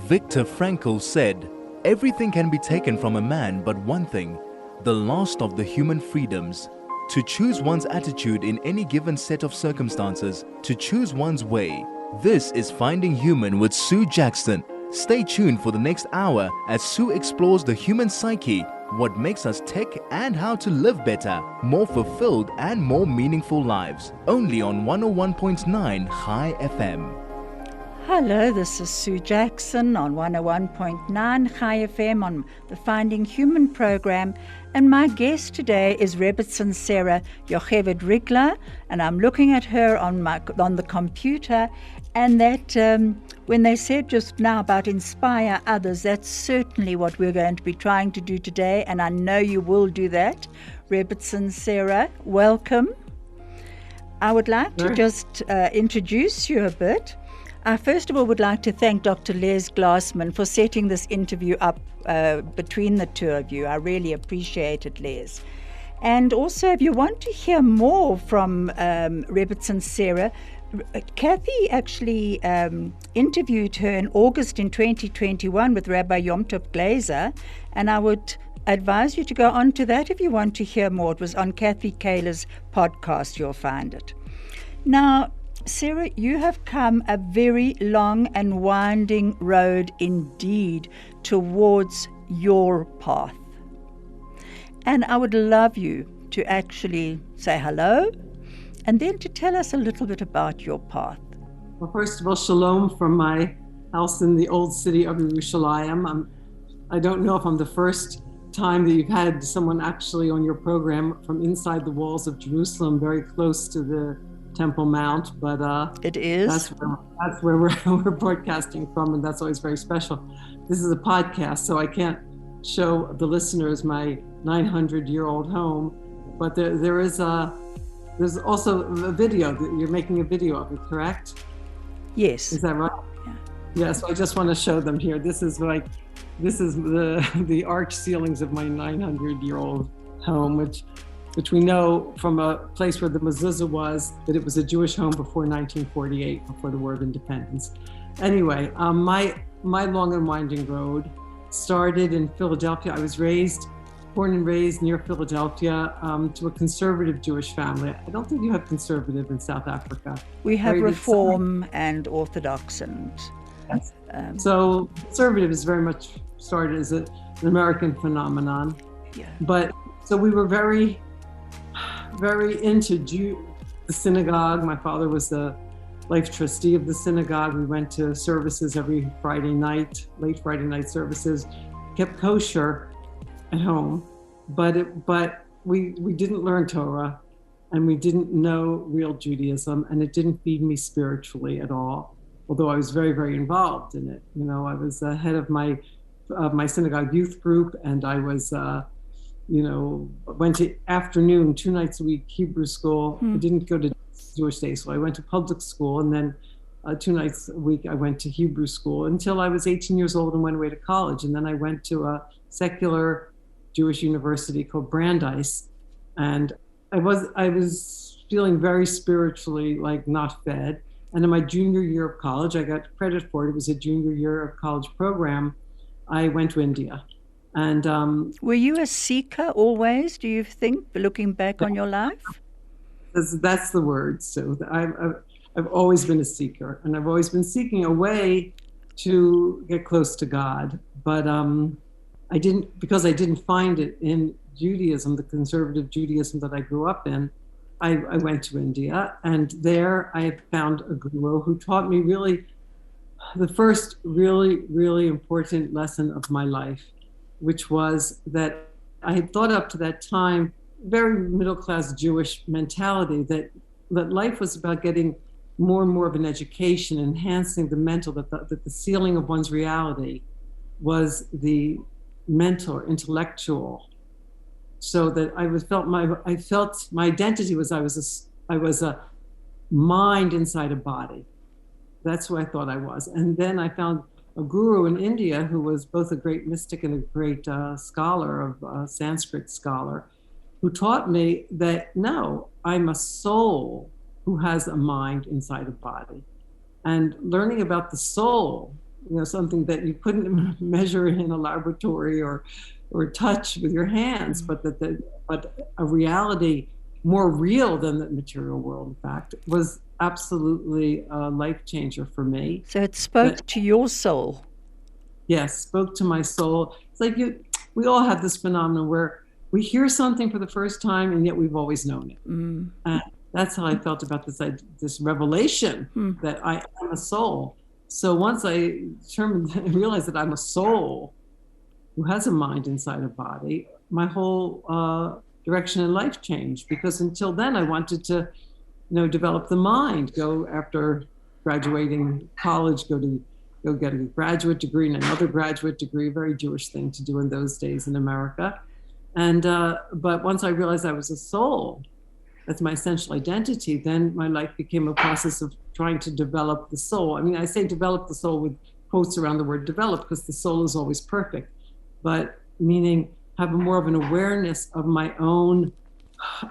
Viktor Frankl said, "Everything can be taken from a man but one thing, the last of the human freedoms. To choose one's attitude in any given set of circumstances, to choose one's way." This is Finding Human with Sue Jackson. Stay tuned for the next hour as Sue explores the human psyche, what makes us tick, and how to live better, more fulfilled and more meaningful lives. Only on 101.9 High FM. Hello, this is Sue Jackson on 101.9 High FM on the Finding Human program, and my guest today is Rebbetzin Sara Yoheved Rigler, and I'm looking at her on the computer, and that when they said just now about inspire others, that's certainly what we're going to be trying to do today, and I know you will do that. Rebbetzin Sara, welcome. I would like to just introduce you a bit. I first of all would like to thank Dr. Les Glassman for setting this interview up between the two of you. I really appreciate it, Les. And also, if you want to hear more from Rebbetzin Sara, Kathy actually interviewed her in August in 2021 with Rabbi Yom Tov Glazer, and I would advise you to go on to that if you want to hear more. It was on Kathy Kaler's podcast, you'll find it. Now, Sara, you have come a very long and winding road indeed towards your path. And I would love you to actually say hello and then to tell us a little bit about your path. Well, first of all, shalom from my house in the old city of Yerushalayim. I don't know if I'm the first time that you've had someone actually on your program from inside the walls of Jerusalem, very close to the Temple Mount, but it is. That's where we're broadcasting from, and that's always very special. This is a podcast, so I can't show the listeners my 900-year-old home, but there's also a video that you're making a video of it, correct? Yes. Is that right? Yeah. So I just want to show them here. This is the arch ceilings of my 900-year-old home, which we know from a place where the mezuzah was, that it was a Jewish home before 1948, before the War of Independence. Anyway, my long and winding road started in Philadelphia. I was born and raised near Philadelphia to a conservative Jewish family. I don't think you have conservative in South Africa. We have Reform and Orthodox and... Yes. So conservative is very much started as an American phenomenon. Yeah. But so we were very into the synagogue. My father was the life trustee of the synagogue. We went to services every Friday night, late Friday night services, kept kosher at home, but we didn't learn Torah, and we didn't know real Judaism, and it didn't feed me spiritually at all, although I was very, very involved in it. You know, I was the head of my synagogue youth group, and I was went to afternoon, 2 nights a week, Hebrew school. I didn't go to Jewish day school. I went to public school, and then 2 nights a week I went to Hebrew school until I was 18 years old and went away to college. And then I went to a secular Jewish university called Brandeis. And I was feeling very spiritually like not fed. And in my junior year of college, I got credit for it. It was a junior year of college program. I went to India. And were you a seeker always, do you think, looking back on your life? That's the word. So I've always been a seeker, and I've always been seeking a way to get close to God. But I didn't find it in Judaism, the conservative Judaism that I grew up in. I went to India, and there I found a guru who taught me really the first really, really important lesson of my life, which was that I had thought up to that time, very middle-class Jewish mentality, that life was about getting more and more of an education, enhancing the mental, that the ceiling of one's reality was the mental or intellectual. So that I felt my identity was I was a mind inside a body. That's who I thought I was. And then I found a guru in India who was both a great mystic and a great scholar, Sanskrit scholar, who taught me that no, I'm a soul who has a mind inside a body. And learning about the soul something that you couldn't measure in a laboratory or touch with your hands, but but a reality more real than the material world, in fact, was absolutely a life changer for me. So it spoke to your soul. Yes, spoke to my soul. It's like we all have this phenomenon where we hear something for the first time, and yet we've always known it. And that's how I felt about this revelation that I am a soul. So once I realized that I'm a soul who has a mind inside a body, my whole direction in life changed. Because until then, I wanted to, develop the mind. Go after graduating college, go get a graduate degree and another graduate degree. Very Jewish thing to do in those days in America. And but once I realized I was a soul, that's my essential identity, then my life became a process of trying to develop the soul. I mean, I say develop the soul with quotes around the word develop, because the soul is always perfect, but meaning have more of an awareness of my own,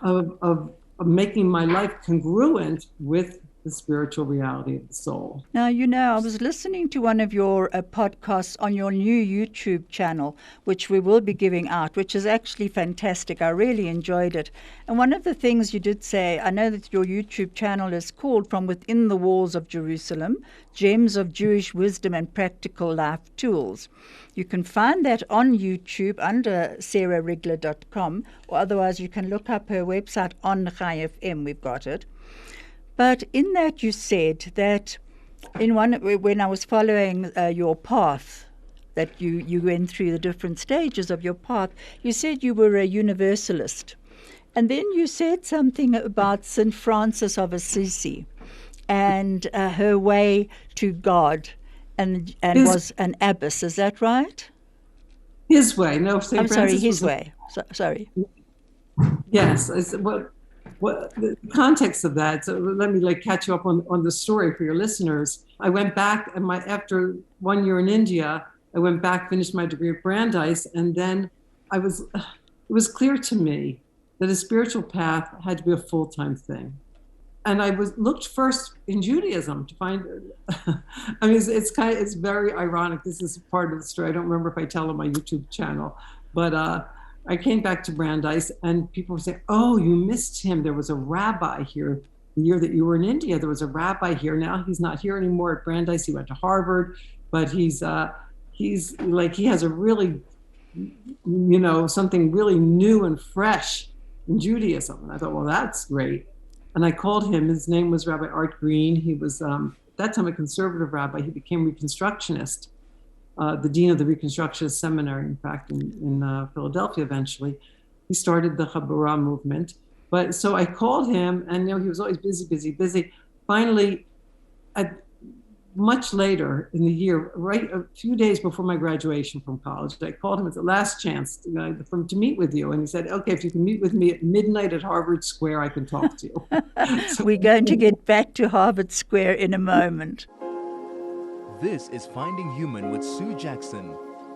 of making my life congruent with the spiritual reality of the soul. Now, I was listening to one of your podcasts on your new YouTube channel, which we will be giving out, which is actually fantastic. I really enjoyed it. And one of the things you did say, I know that your YouTube channel is called From Within the Walls of Jerusalem, Gems of Jewish Wisdom and Practical Life Tools. You can find that on YouTube under sararigler.com, or otherwise you can look up her website on Chai FM. We've got it. But in that you said that when I was following your path, that you went through the different stages of your path, you said you were a universalist. And then you said something about St. Francis of Assisi and her way to God and was an abbess. Is that right? His way. No, St. I'm Francis sorry, his way. Sorry. Yes. What the context of that, so let me catch you up on the story for your listeners. I went back and after 1 year in India, I went back, finished my degree at Brandeis, and then it was clear to me that a spiritual path had to be a full-time thing. And I looked first in Judaism to find, I mean, it's very ironic. This is part of the story. I don't remember if I tell on my YouTube channel, but I came back to Brandeis and people were saying, oh, you missed him. There was a rabbi here the year that you were in India. There was a rabbi here. Now he's not here anymore at Brandeis. He went to Harvard, but he has a really, something really new and fresh in Judaism. And I thought, well, that's great. And I called him. His name was Rabbi Art Green. He was, at that time, a conservative rabbi. He became Reconstructionist. The dean of the Reconstructionist Seminary, in fact, in Philadelphia eventually. He started the Chabura movement. But so I called him, and he was always busy. Finally, much later in the year, right a few days before my graduation from college, I called him at the last chance to meet with you. And he said, okay, if you can meet with me at midnight at Harvard Square, I can talk to you. So, we're going to get back to Harvard Square in a moment. This is Finding Human with Sue Jackson,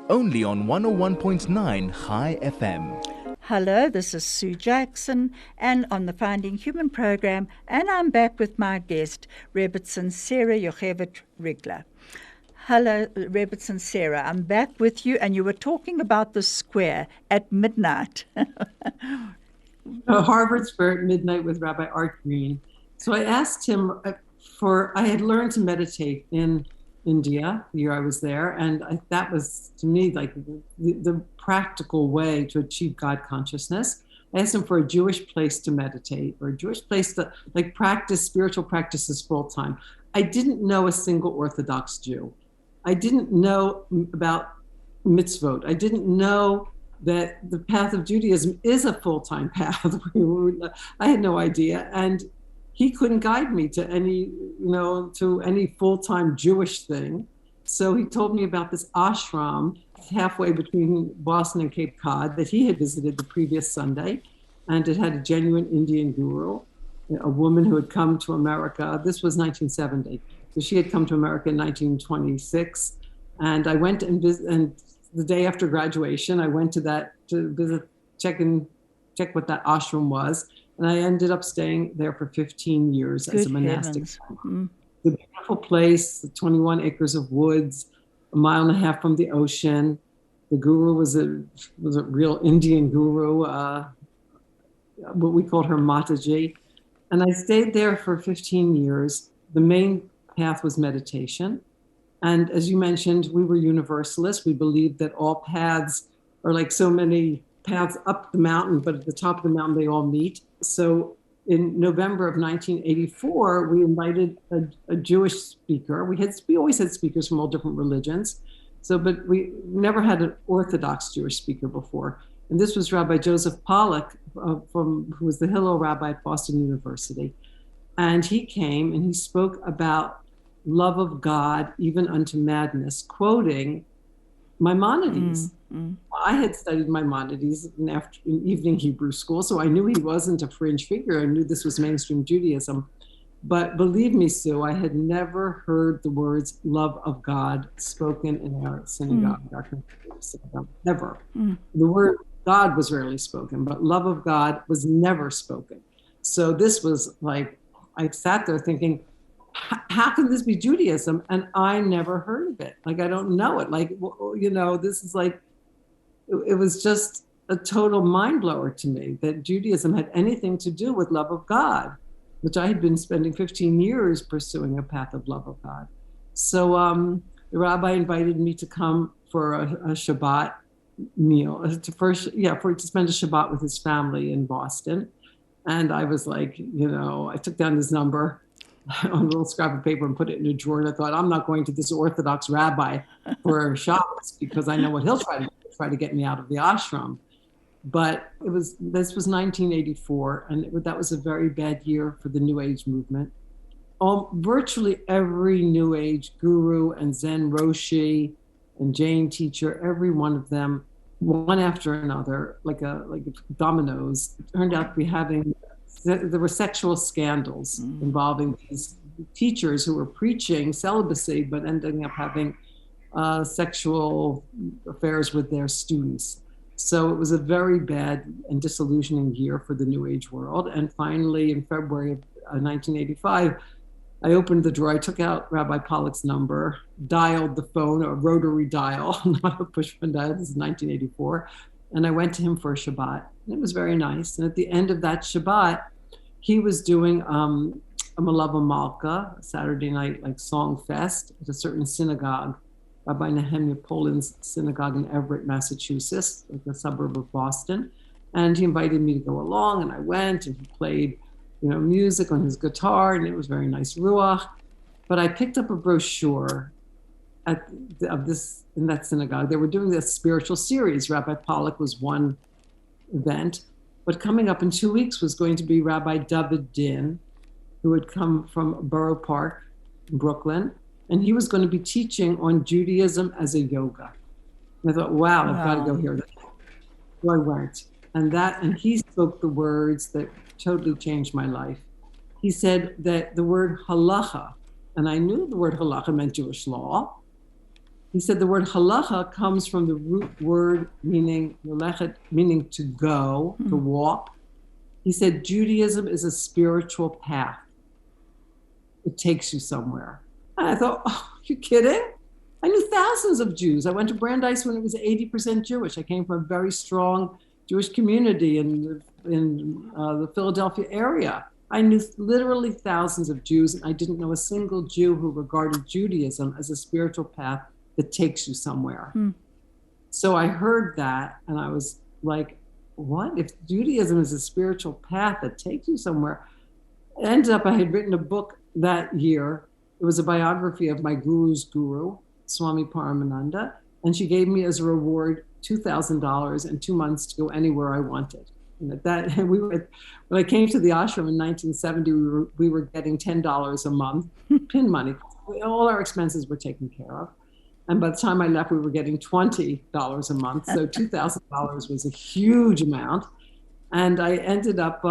only on 101.9 Chai FM. Hello, this is Sue Jackson, and on the Finding Human program, and I'm back with my guest, Rebbetzin Sara Yoheved Rigler. Hello, Rebbetzin Sara, I'm back with you, and you were talking about the square at midnight. Harvard Square at midnight with Rabbi Art Green. So I asked him I had learned to meditate in India the year I was there, and that was to me like the practical way to achieve God consciousness. I asked him for a Jewish place to meditate, or a Jewish place to practice spiritual practices full time. I didn't know a single Orthodox Jew. I didn't know about mitzvot. I didn't know that the path of Judaism is a full-time path. I had no idea, and he couldn't guide me to any full-time Jewish thing. So he told me about this ashram halfway between Boston and Cape Cod that he had visited the previous Sunday. And it had a genuine Indian guru, a woman who had come to America. This was 1970. So she had come to America in 1926. And I went and the day after graduation, I went to visit, check what that ashram was. And I ended up staying there for 15 years as a monastic. The beautiful place, the 21 acres of woods, a mile and a half from the ocean. The guru was a real Indian guru, what we called her Mataji. And I stayed there for 15 years. The main path was meditation. And as you mentioned, we were universalists. We believed that all paths are like so many paths up the mountain, but at the top of the mountain, they all meet. So in November of 1984, we invited a Jewish speaker. We always had speakers from all different religions. But we never had an Orthodox Jewish speaker before. And this was Rabbi Joseph Pollack, who was the Hillel rabbi at Boston University. And he came and he spoke about love of God, even unto madness, quoting Maimonides. I had studied Maimonides in evening Hebrew school, so I knew he wasn't a fringe figure. I knew this was mainstream Judaism. But believe me, Sue, I had never heard the words love of God spoken in our synagogue, our synagogue, never. The word God was rarely spoken, but love of God was never spoken. So this was like, I sat there thinking, how can this be Judaism? And I never heard of it. Like, I don't know it. Like, this is like, it was just a total mind blower to me that Judaism had anything to do with love of God, which I had been spending 15 years pursuing a path of love of God. So the rabbi invited me to come for a Shabbat meal, to spend a Shabbat with his family in Boston. And I was like, I took down his number on a little scrap of paper and put it in a drawer. And I thought, I'm not going to this Orthodox rabbi for Shabbos because I know what he'll try to get me out of the ashram. But this was 1984, and that was a very bad year for the New Age movement. Virtually every New Age guru and Zen Roshi and Jain teacher, every one of them, one after another, like dominoes, turned out to be there were sexual scandals involving these teachers who were preaching celibacy, but ending up having sexual affairs with their students. So it was a very bad and disillusioning year for the New Age world. And finally, in February of 1985, I opened the drawer, I took out Rabbi Pollack's number, dialed the phone, a rotary dial, not a push button dial, this is 1984. And I went to him for a Shabbat. And it was very nice. And at the end of that Shabbat, he was doing a Malava Malka, a Saturday night song fest at a certain synagogue, Rabbi Nehemiah Poland's synagogue in Everett, Massachusetts, like a suburb of Boston. And he invited me to go along, and I went, and he played, music on his guitar, and it was very nice ruach. But I picked up a brochure in that synagogue. They were doing this spiritual series. Rabbi Pollack was one event, but coming up in 2 weeks was going to be Rabbi David Din, who had come from Borough Park in Brooklyn. And he was going to be teaching on Judaism as a yoga. And I thought, wow, I've got to go hear that. So I went. And he spoke the words that totally changed my life. He said that the word halacha, and I knew the word halacha meant Jewish law. He said the word halacha comes from the root word meaning to go, to walk. He said Judaism is a spiritual path. It takes you somewhere. And I thought, oh, you kidding? I knew thousands of Jews. I went to Brandeis when it was 80% Jewish. I came from a very strong Jewish community in the Philadelphia area. I knew literally thousands of Jews, and I didn't know a single Jew who regarded Judaism as a spiritual path that takes you somewhere. So I heard that, and I was like, what? If Judaism is a spiritual path that takes you somewhere? It ended up, I had written a book that year. It was a biography of my guru's guru, Swami Paramananda, and she gave me as a reward $2,000 and 2 months to go anywhere I wanted. And when I came to the ashram in 1970, we were getting $10 a month, pin money. All our expenses were taken care of. And by the time I left, we were getting $20 a month. So $2,000 was a huge amount. And I ended up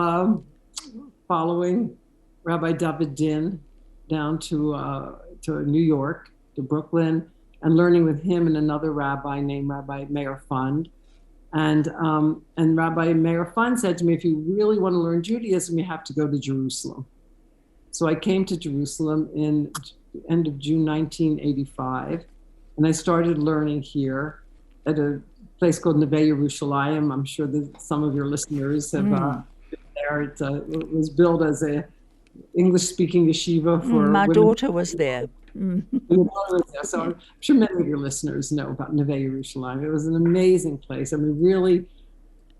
following Rabbi David Din down to New York, to Brooklyn, and learning with him and another rabbi named Rabbi Meir Fund. And Rabbi Meir Fund said to me, if you really want to learn Judaism, you have to go to Jerusalem. So I came to Jerusalem in the end of June 1985. And I started learning here at a place called Neve Yerushalayim. I'm sure that some of your listeners have been there. It was built as a English-speaking yeshiva for my women. daughter was there. So I'm sure many of your listeners know about Neve Yerushalayim. It was an amazing place. I mean, really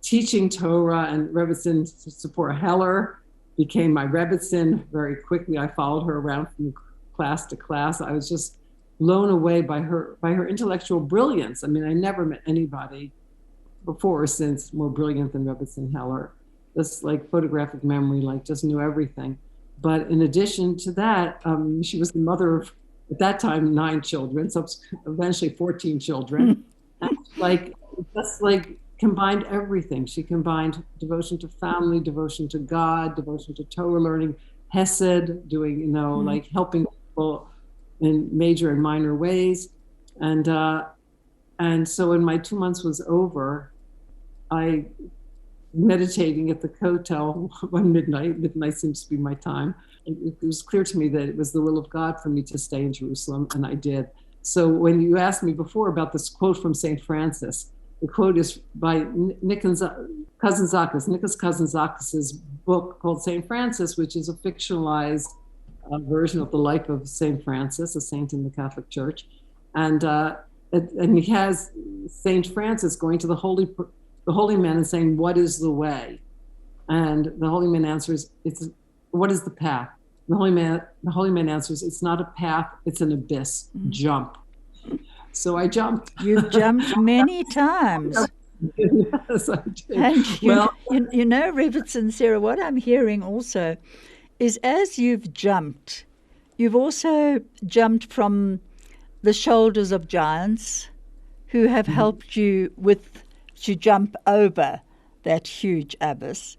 teaching Torah, and Rebbetzin Tzipora Heller became my Rebbetzin very quickly. I followed her around from class to class. I was just blown away by her intellectual brilliance. I mean, I never met anybody before or since more brilliant than Rebbetzin Heller. Just like photographic memory, like just knew everything. But in addition to that, she was the mother of, at that time, 9 children, so eventually 14 children. And just combined everything. She combined devotion to family, devotion to God, devotion to Torah learning, Hesed, doing, like helping people in major and minor ways. And so when my 2 months was over, I meditating at the Kotel one midnight. Midnight seems to be my time. And it was clear to me that it was the will of God for me to stay in Jerusalem, and I did. So when you asked me before about this quote from St. Francis, the quote is by Nicholas Kazantzakis' book called St. Francis, which is a fictionalized version of the life of St. Francis, a saint in the Catholic Church. And he has St. Francis going to the holy man and saying, "What is the way?" And the holy man answers, "What is the path?" The holy man answers, "It's not a path, it's an abyss. Jump." So I jumped. You've jumped many times. Yes, I did. And you know, Rebbetzin Sarah, what I'm hearing also is as you've jumped, you've also jumped from the shoulders of giants who have helped you to jump over that huge abyss.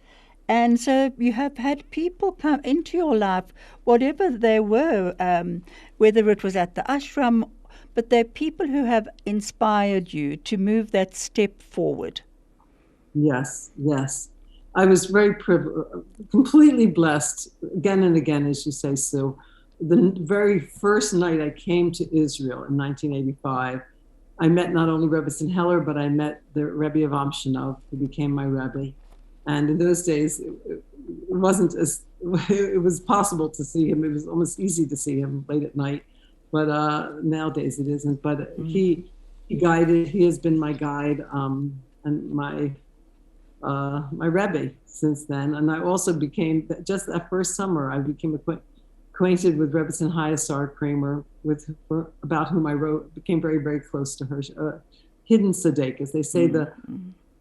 And so you have had people come into your life, whatever they were, whether it was at the ashram, but they're people who have inspired you to move that step forward. Yes. I was very completely blessed, again and again, as you say, Sue. The very first night I came to Israel in 1985, I met not only Rebbetzin Heller, but I met the Rebbe of Amshinov, who became my Rebbe. And in those days, it was possible to see him. It was almost easy to see him late at night. But nowadays it isn't. But he has been my guide and my Rebbe since then. And I also became, just that first summer, I became acquainted with Rebbetzin Chaya Sara Kramer, about whom I wrote, became very, very close to her. Hidden Tzaddik, as they say, the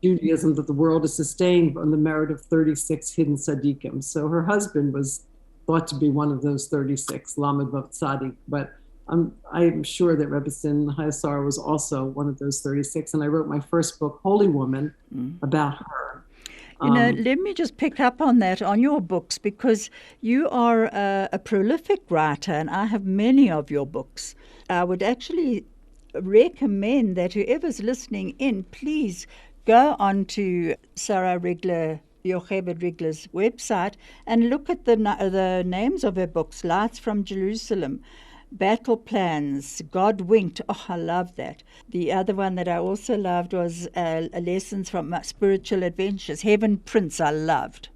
Judaism that the world is sustained on the merit of 36 hidden tzaddikim. So her husband was thought to be one of those 36, Lamed Vav Tzaddik. But I'm sure that Rebbetzin Chaya Sara was also one of those 36. And I wrote my first book, Holy Woman, about her. Let me just pick up on that, on your books, because you are a prolific writer, and I have many of your books. I would actually recommend that whoever's listening in, please go on to Sara Rigler, Yoheved Rigler's website, and look at the names of her books. Lights from Jerusalem, Battle Plans, God Winked. Oh, I love that. The other one that I also loved was Lessons from Spiritual Adventures. Heaven Prince, I loved.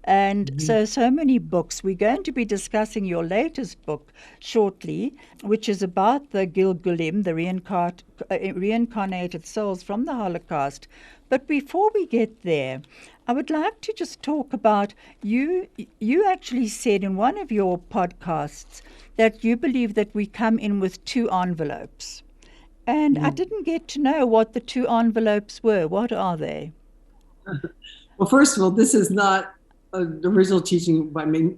And so many books. We're going to be discussing your latest book shortly, which is about the Gilgulim, the reincarnated souls from the Holocaust. But before we get there, I would like to just talk about, you actually said in one of your podcasts that you believe that we come in with 2 envelopes. And I didn't get to know what the 2 envelopes were. What are they? Well, first of all, this is not an original teaching by me.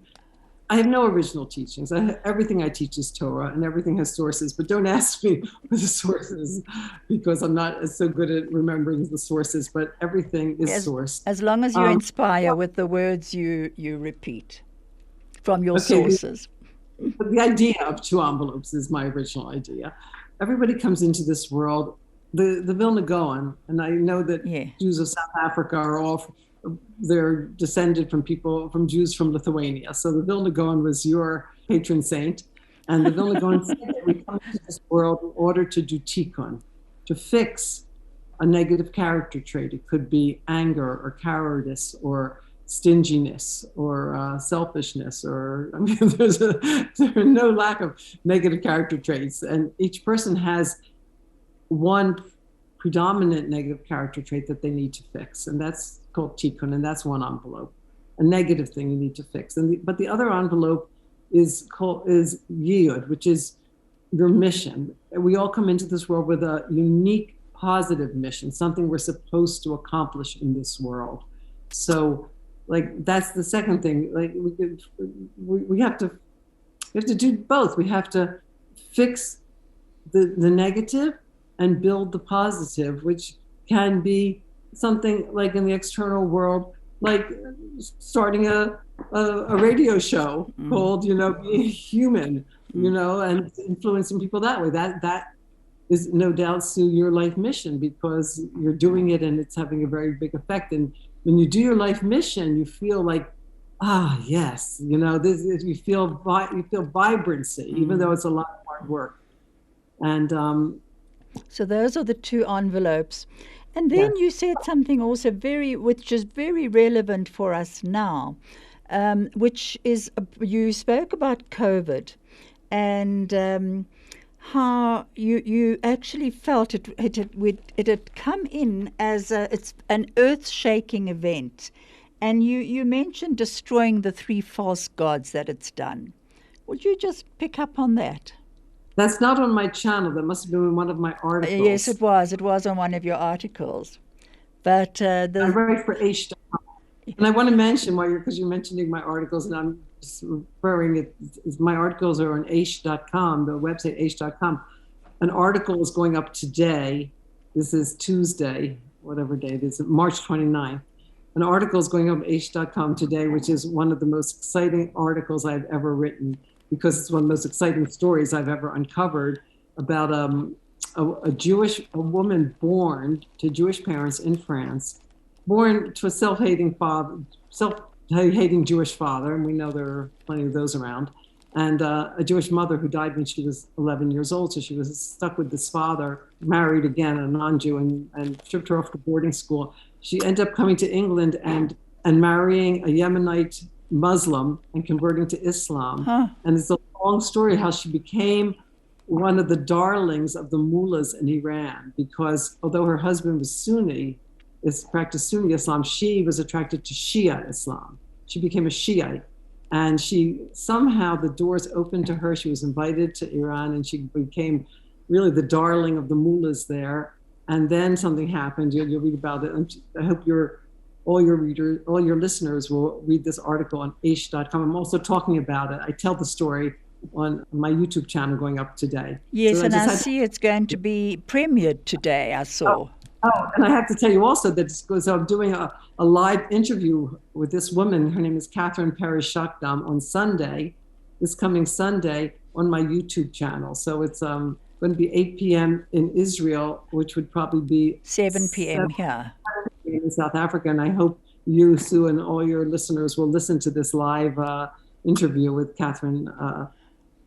I have no original teachings. Everything I teach is Torah, and everything has sources. But don't ask me for the sources, because I'm not so good at remembering the sources. But everything is sourced. As long as you inspire with the words you repeat from your sources. The idea of 2 envelopes is my original idea. Everybody comes into this world. The Vilna Gaon, and I know that Jews of South Africa are all. They're descended from Jews from Lithuania. So the Vilna Gaon was your patron saint. And the Vilna Gaon said that we come into this world in order to do tikkun, to fix a negative character trait. It could be anger or cowardice or stinginess or selfishness, or I mean, there's no lack of negative character traits. And each person has one predominant negative character trait that they need to fix. And that's called tikkun, and that's one envelope, a negative thing you need to fix. But the other envelope is yiyud, which is your mission. We all come into this world with a unique positive mission, something we're supposed to accomplish in this world. So like that's the second thing. Like we have to do both. We have to fix the negative and build the positive, which can be something like in the external world, like starting a radio show called, Being Human, and influencing people that way. That is no doubt, Sue, your life mission, because you're doing it and it's having a very big effect. And when you do your life mission, you feel like, yes, you feel vibrancy, even though it's a lot of hard work. And so those are the two envelopes. And then you said something also which is very relevant for us now, which is you spoke about COVID and how you actually felt it had come in as it's an earth-shaking event. And you mentioned destroying the 3 false gods that it's done. Would you just pick up on that? That's not on my channel. That must have been in one of my articles. Yes, it was. It was on one of your articles. But I write for H.com. And I want to mention, because you're mentioning my articles, and I'm just referring it, my articles are on H.com, the website H.com. An article is going up today. This is Tuesday, whatever day it is, March 29th. An article is going up on H.com today, which is one of the most exciting articles I've ever written, because it's one of the most exciting stories I've ever uncovered about a woman born to Jewish parents in France, born to a self-hating Jewish father, and we know there are plenty of those around, and a Jewish mother who died when she was 11 years old, so she was stuck with this father, married again, a non-Jew, and shipped her off to boarding school. She ended up coming to England and marrying a Yemenite Muslim and converting to Islam. And it's a long story how she became one of the darlings of the mullahs in Iran, because although her husband was Sunni, practiced Sunni Islam, she was attracted to Shia Islam. She became a Shiite, and somehow the doors opened to her. She was invited to Iran, and she became really the darling of the mullahs there. And then something happened. You'll read about it. And I hope all your listeners will read this article on H.com. I'm also talking about it. I tell the story on my YouTube channel going up today. Yes, so I see it's going to be premiered today, I saw. And I have to tell you also that I'm doing a live interview with this woman. Her name is Catherine Perez-Shakdam on Sunday, this coming Sunday, on my YouTube channel. So it's going to be 8 p.m. in Israel, which would probably be 7 p.m. here in South Africa. And I hope you, Sue, and all your listeners will listen to this live interview with Catherine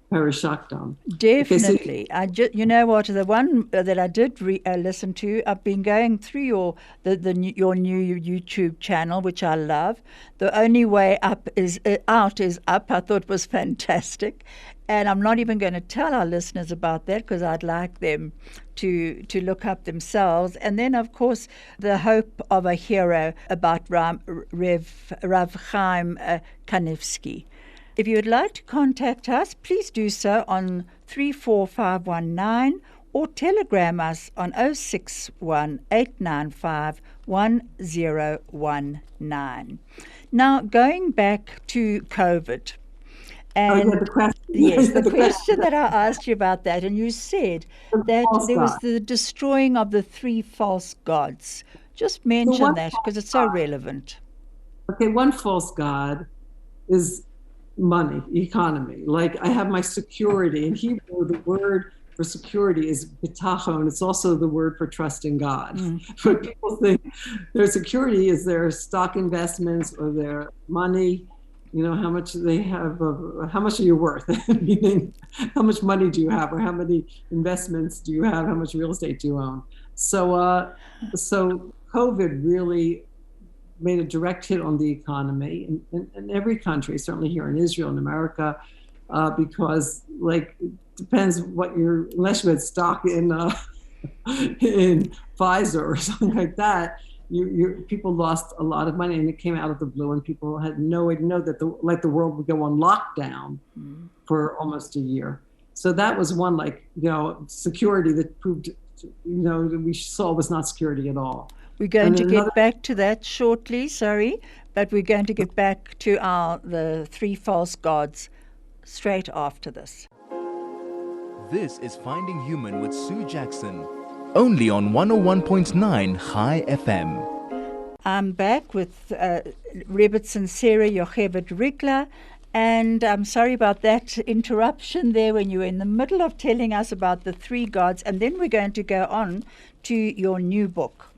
Perez-Shakdam. Definitely. Okay, so you know what? The one that I did listen to, I've been going through your new YouTube channel, which I love. The Only Way Up is Out is Up. I thought was fantastic. And I'm not even going to tell our listeners about that because I'd like them to look up themselves. And then, of course, The Hope of a Hero about Rav Chaim Kanevsky. If you would like to contact us, please do so on 34519 or telegram us on 061-895-1019. Now, going back to COVID. And the question. Yes, the question that I asked you about that, and you said that there was the destroying of the 3 false gods. Just mention that because it's so relevant. Okay, one false god is money, economy. Like I have my security. In Hebrew, the word for security is bitachon. It's also the word for trust in God. But people think their security is their stock investments or their money. how much they have, how much are you worth? Meaning, how much money do you have, or how many investments do you have, how much real estate do you own? So COVID really made a direct hit on the economy in every country, certainly here in Israel and America, because like it depends what unless you had stock in in Pfizer or something like that, people lost a lot of money, and it came out of the blue, and people had no way to know that the world would go on lockdown for almost a year. So that was one security that proved that we saw was not security at all. We're going to get back to that shortly, sorry, but we're going to get back to the three false gods straight after this. This is Finding Human with Sue Jackson, only on 101.9 High FM. I'm back with Rebbetzin Sara Yoheved Rigler, and I'm sorry about that interruption there when you were in the middle of telling us about the three gods, and then we're going to go on to your new book.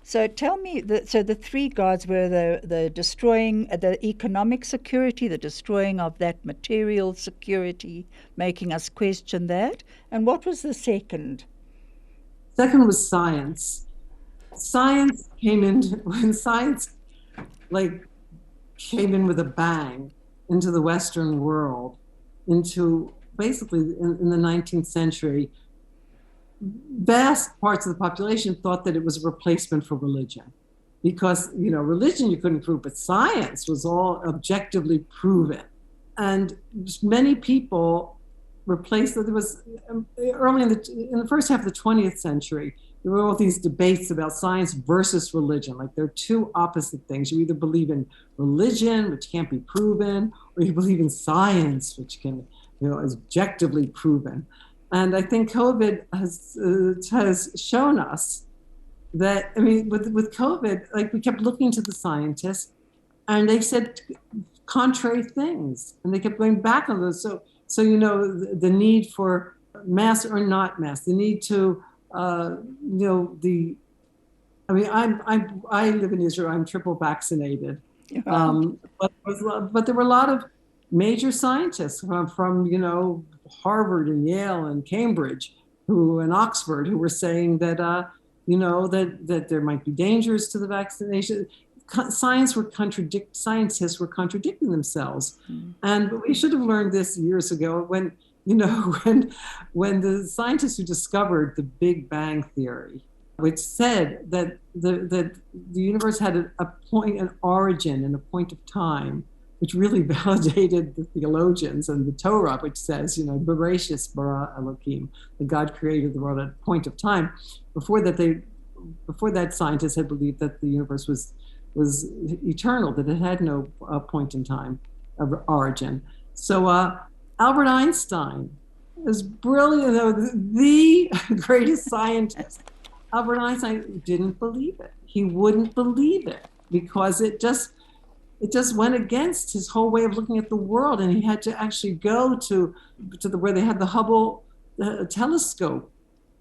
So tell me, the three gods were the destroying the economic security, the destroying of that material security, making us question that. And what was the second? Second was science. Science came in when science came in with a bang into the Western world, into basically in the 19th century. Vast parts of the population thought that it was a replacement for religion, because religion you couldn't prove, but science was all objectively proven. And many people replaced that. There was early in the first half of the 20th century, there were all these debates about science versus religion. Like, they're two opposite things. You either believe in religion, which can't be proven, or you believe in science, which can is objectively proven. And I think COVID has shown us that, with COVID, we kept looking to the scientists, and they said contrary things, and they kept going back on those. So the need for mask or not mask, the need to, I live in Israel. I'm triple vaccinated, but there were a lot of major scientists from Harvard and Yale and Cambridge, and Oxford, who were saying that that there might be dangers to the vaccination. Scientists were contradicting themselves, and we should have learned this years ago when the scientists who discovered the Big Bang theory, which said that the universe had an origin and a point of time, which really validated the theologians and the Torah, which says, Bereshis bara Elohim, that God created the world at a point of time. Before that, scientists had believed that the universe was eternal, that it had no point in time of origin. So Albert Einstein is brilliant, the greatest scientist. Albert Einstein didn't believe it. He wouldn't believe it because it just went against his whole way of looking at the world, and he had to actually go to where they had the Hubble telescope,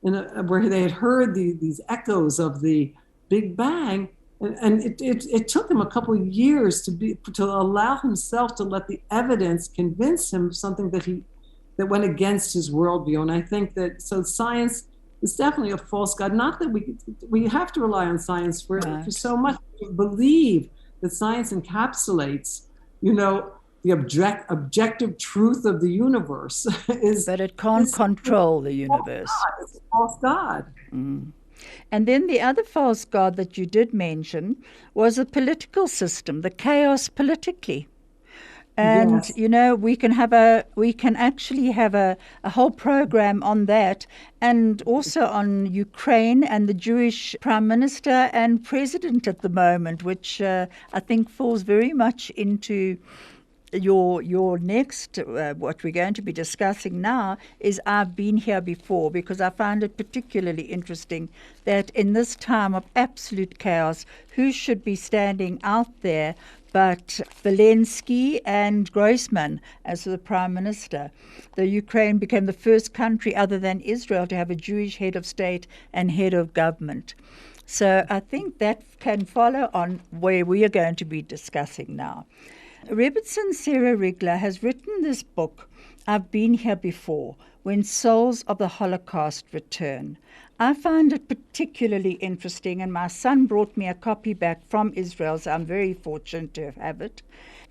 where they had heard these echoes of the Big Bang, and it took him a couple of years to allow himself to let the evidence convince him of something that went against his worldview. And I think that science is definitely a false god. Not that we have to rely on science for so much. We believe that science encapsulates, the objective truth of the universe. But it can't control the universe. It's a false god. And then the other false god that you did mention was the political system, the chaos politically. And, yes. we can actually have a whole program on that, and also on Ukraine and the Jewish prime minister and president at the moment, which I think falls very much into your next, what we're going to be discussing now is I've Been Here Before, because I find it particularly interesting that in this time of absolute chaos, who should be standing out there but Zelensky and Glassman as the prime minister. The Ukraine became the first country other than Israel to have a Jewish head of state and head of government. So I think that can follow on where we are going to be discussing now. Rebbitzin Sara Rigler has written this book, I've Been Here Before, When Souls of the Holocaust Return. I find it particularly interesting, and my son brought me a copy back from Israel, so I'm very fortunate to have it,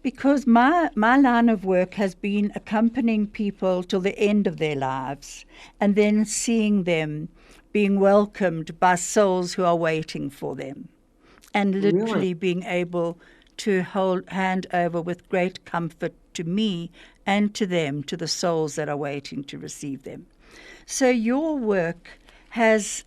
because my line of work has been accompanying people till the end of their lives and then seeing them being welcomed by souls who are waiting for them, and literally being able to hand over with great comfort to me and to them, to the souls that are waiting to receive them. So your work is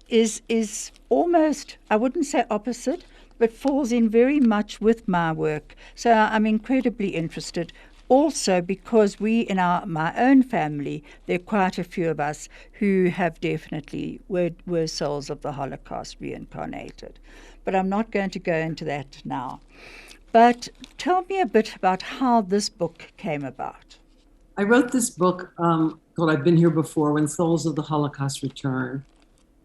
almost, I wouldn't say opposite, but falls in very much with my work. So I'm incredibly interested. Also, because we in my own family, there are quite a few of us who have definitely were souls of the Holocaust reincarnated. But I'm not going to go into that now. But tell me a bit about how this book came about. I wrote this book called I've Been Here Before, When Souls of the Holocaust Return.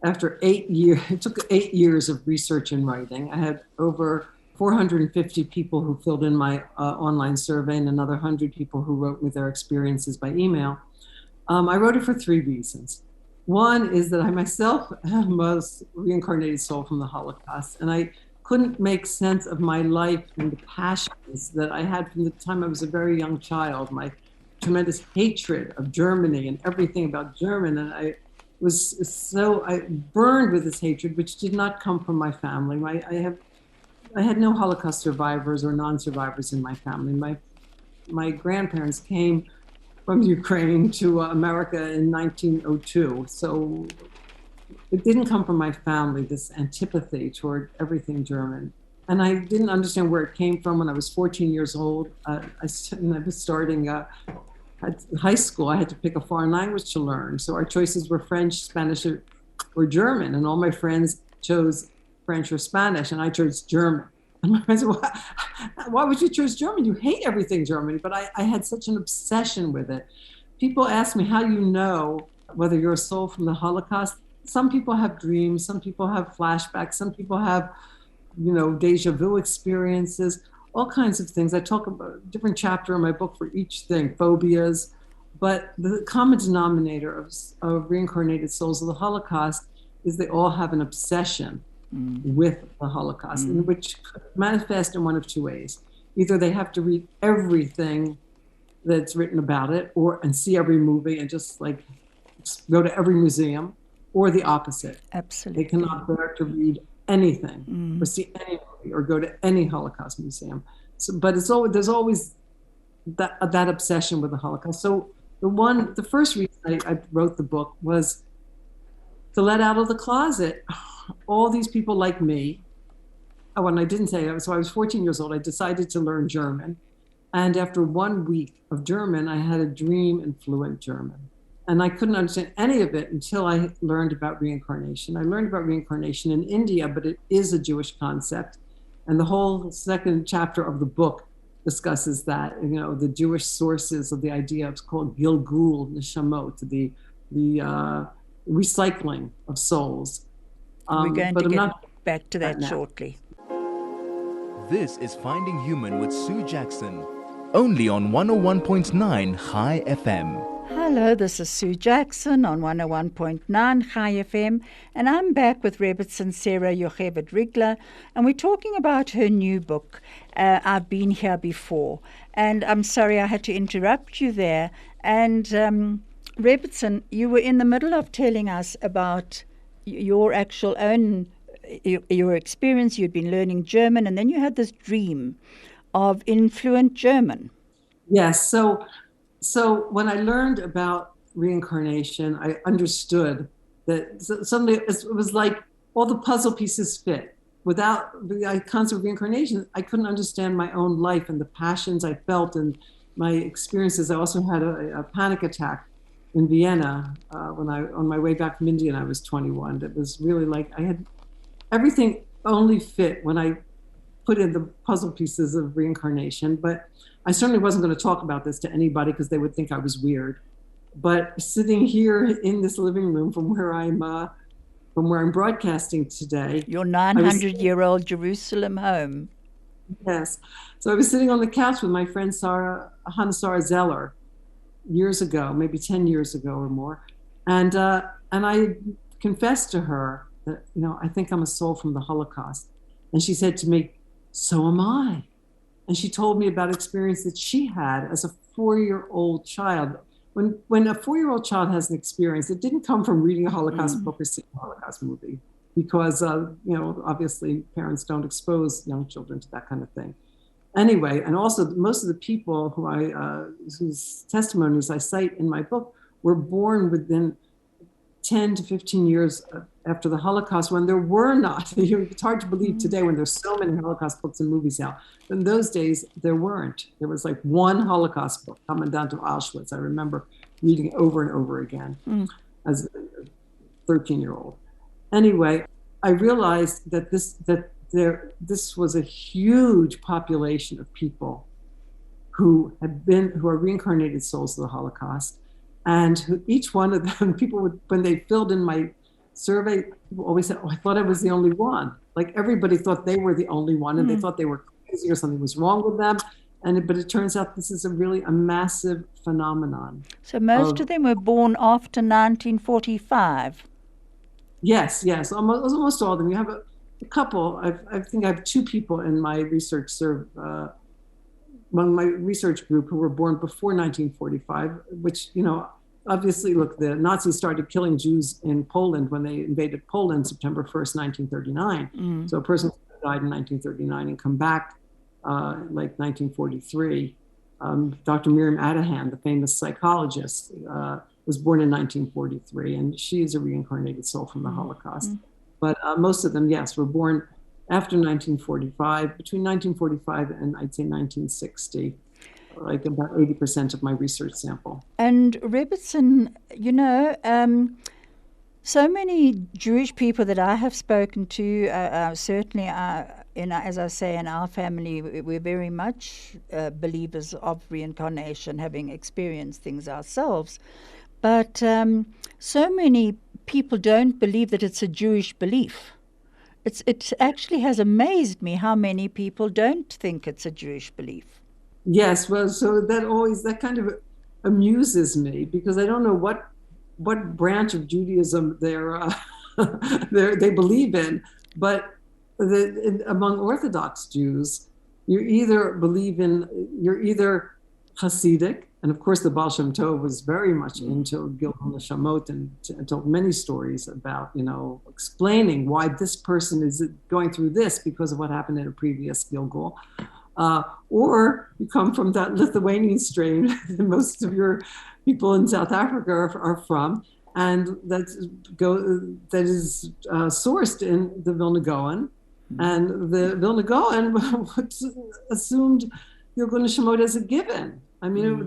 After 8 years, it took 8 years of research and writing. I had over 450 people who filled in my online survey and another 100 people who wrote me their experiences by email. I wrote it for 3 reasons. One is that I myself am a reincarnated soul from the Holocaust, and I couldn't make sense of my life and the passions that I had from the time I was a very young child, my tremendous hatred of Germany and everything about German. And I burned with this hatred, which did not come from my family. I had no Holocaust survivors or non-survivors in my family. My grandparents came from Ukraine to America in 1902. So it didn't come from my family, this antipathy toward everything German. And I didn't understand where it came from when I was 14 years old. I was starting at high school. I had to pick a foreign language to learn. So our choices were French, Spanish, or German. And all my friends chose French or Spanish, and I chose German. And my friends said, why would you choose German? You hate everything German. But I had such an obsession with it. People ask me, how do you know whether you're a soul from the Holocaust? Some people have dreams. Some people have flashbacks. Some people have, deja vu experiences, all kinds of things. I talk about a different chapter in my book for each thing, phobias. But the common denominator of reincarnated souls of the Holocaust is they all have an obsession with the Holocaust, in which manifest in one of 2 ways. Either they have to read everything that's written about it, and see every movie and just go to every museum, or the opposite. Absolutely. They cannot bear to read anything or see any movie or go to any Holocaust museum. So, but there's always that obsession with the Holocaust. So the first reason I wrote the book was to let out of the closet all these people like me. Oh, and I didn't say that. So I was 14 years old. I decided to learn German. And after 1 week of German, I had a dream in fluent German. And I couldn't understand any of it until I learned about reincarnation. I learned about reincarnation in India, but it is a Jewish concept. And the whole second chapter of the book discusses that, the Jewish sources of the idea. It's called Gilgul Neshamot, the recycling of souls. We're going to get back to that shortly. This is Finding Human with Sue Jackson, only on 101.9 High FM. Hello, this is Sue Jackson on 101.9 High FM, and I'm back with Rebbitzin Sara Yoheved Rigler, and we're talking about her new book, I've Been Here Before. And I'm sorry I had to interrupt you there. And Rebbitzin, you were in the middle of telling us about your actual own, your experience. You'd been learning German, and then you had this dream of fluent German. Yes, So when I learned about reincarnation, I understood that suddenly it was like all the puzzle pieces fit. Without the concept of reincarnation, I couldn't understand my own life and the passions I felt and my experiences. I also had a panic attack in Vienna on my way back from India, and I was 21. It was really like I had everything only fit when I put in the puzzle pieces of reincarnation. But I certainly wasn't going to talk about this to anybody because they would think I was weird. But sitting here in this living room from where I'm broadcasting today, your 900-year-old Jerusalem home. Yes. So I was sitting on the couch with my friend Sara Zeller years ago, maybe 10 years ago or more. And I confessed to her that, I think I'm a soul from the Holocaust. And she said to me, so am I. And she told me about experience that she had as a 4-year-old child. When a 4-year-old child has an experience, it didn't come from reading a Holocaust book or seeing a Holocaust movie, because obviously parents don't expose young children to that kind of thing. Anyway, and also most of the people whose testimonies I cite in my book were born within 10 to 15 years after the Holocaust, when there were not. It's hard to believe today when there's so many Holocaust books and movies out. But in those days, there weren't. There was like one Holocaust book coming down to Auschwitz. I remember reading it over and over again as a 13-year-old. Anyway, I realized that this was a huge population of people who are reincarnated souls of the Holocaust. And each one of them, when they filled in my survey, people always said, oh, I thought I was the only one. Like everybody thought they were the only one, and they thought they were crazy or something was wrong with them. But it turns out this is a massive phenomenon. So most of them were born after 1945. Yes, almost all of them. You have a couple. I think I have 2 people in my research among my research group who were born before 1945, which, obviously, look, the Nazis started killing Jews in Poland when they invaded Poland September 1st, 1939. So a person died in 1939 and come back like 1943. Dr. Miriam Adahan, the famous psychologist, was born in 1943, and she is a reincarnated soul from the Holocaust. But most of them, yes, were born after 1945, between 1945 and I'd say 1960, like about 80% of my research sample. And Rebbetzin, so many Jewish people that I have spoken to, certainly, as I say, in our family, we're very much believers of reincarnation, having experienced things ourselves. But so many people don't believe that it's a Jewish belief. It actually has amazed me how many people don't think it's a Jewish belief. Yes, well, so that kind of amuses me, because I don't know what branch of Judaism they believe in, but among Orthodox Jews, you're either Hasidic, and of course the Baal Shem Tov was very much into Gilgul Neshamot and told many stories about, explaining why this person is going through this because of what happened in a previous Gilgul. Or you come from that Lithuanian strain that most of your people in South Africa are from, and that is sourced in the Vilna Gaon. And the Vilna Gaon assumed Gilgul Neshamot as a given. I mean,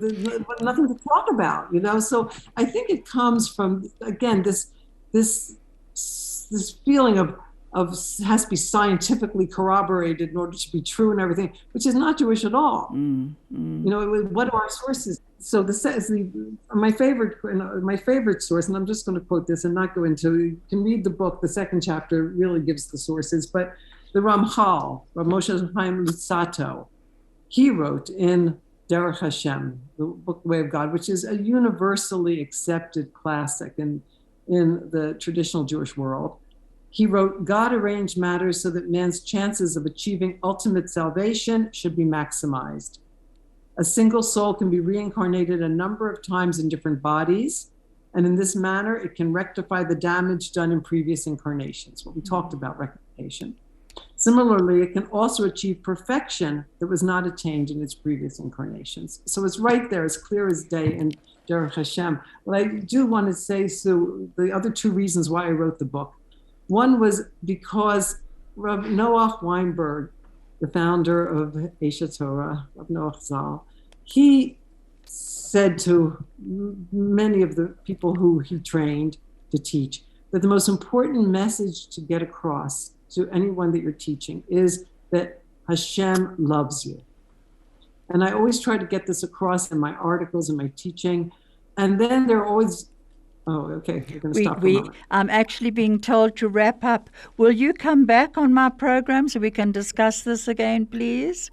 nothing to talk about, So I think it comes from, again, this feeling of has to be scientifically corroborated in order to be true and everything, which is not Jewish at all. What are our sources? So my favorite source, and I'm just going to quote this and not go into. You can read the book. The second chapter really gives the sources, but the Ramchal, Rav Moshe Chaim Luzzatto, he wrote in Derech Hashem, the book The Way of God, which is a universally accepted classic in the traditional Jewish world. He wrote, God arranged matters so that man's chances of achieving ultimate salvation should be maximized. A single soul can be reincarnated a number of times in different bodies, and in this manner, it can rectify the damage done in previous incarnations, what we talked about, rectification. Similarly, it can also achieve perfection that was not attained in its previous incarnations. So it's right there, as clear as day in Derech Hashem. What I do want to say, Sue, the other 2 reasons why I wrote the book. One was because Rav Noach Weinberg, the founder of Eshet Torah, Rav Noach Zal, he said to many of the people who he trained to teach that the most important message to get across to anyone that you're teaching is that Hashem loves you. And I always try to get this across in my articles and my teaching. And then there are always Oh, okay. You're going to stop for a moment. I'm actually being told to wrap up. Will you come back on my program so we can discuss this again, please?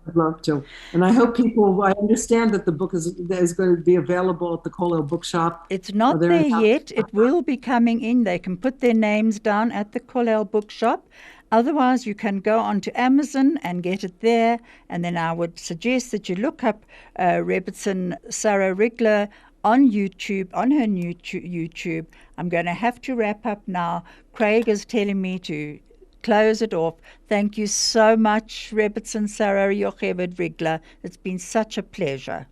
I'd love to. And I hope people, I understand that the book is going to be available at the Colwell Bookshop. It's not there yet. It will be coming in. They can put their names down at the Colwell Bookshop. Otherwise, you can go onto Amazon and get it there. And then I would suggest that you look up Rebbitzin Sara Rigler on YouTube, on her new YouTube. I'm going to have to wrap up now. Craig is telling me to close it off. Thank you so much, Rebbitzin Sara Yoheved Rigler. It's been such a pleasure.